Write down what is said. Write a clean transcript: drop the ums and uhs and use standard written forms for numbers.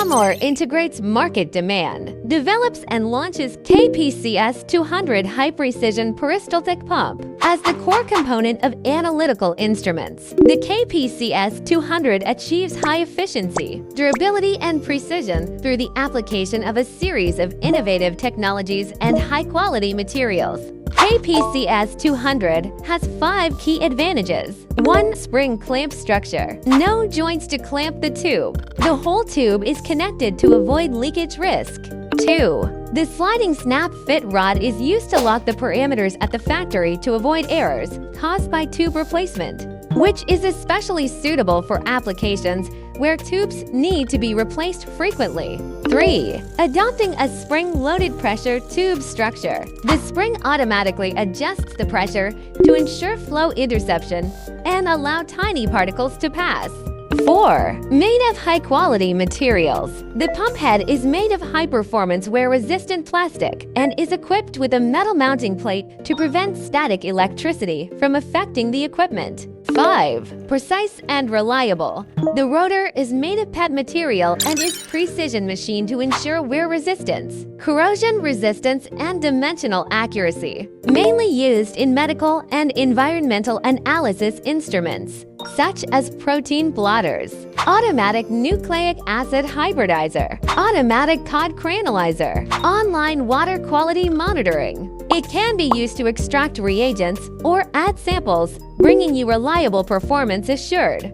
Kamoer integrates market demand, develops and launches KPCS200 high-precision peristaltic pump as the core component of analytical instruments. The KPCS200 achieves high efficiency, durability, and precision through the application of a series of innovative technologies and high-quality materials. KPCS200 has 5 key advantages. 1. Spring clamp structure. No joints to clamp the tube. The whole tube is connected to avoid leakage risk. 2. The sliding snap fit rod is used to lock the parameters at the factory to avoid errors caused by tube replacement, which is especially suitable for applications where tubes need to be replaced frequently. 3. Adopting a spring-loaded pressure tube structure. The spring automatically adjusts the pressure to ensure flow interception and allow tiny particles to pass. 4. Made of high-quality materials. The pump head is made of high-performance wear-resistant plastic and is equipped with a metal mounting plate to prevent static electricity from affecting the equipment. 5. Precise and reliable. The rotor is made of PET material and is precision machined to ensure wear resistance, corrosion resistance, and dimensional accuracy. Mainly used in medical and environmental analysis instruments, such as protein blotters, automatic nucleic acid hybridizer, automatic cod cranalizer, online water quality monitoring. It can be used to extract reagents or add samples, bringing you reliable performance assured.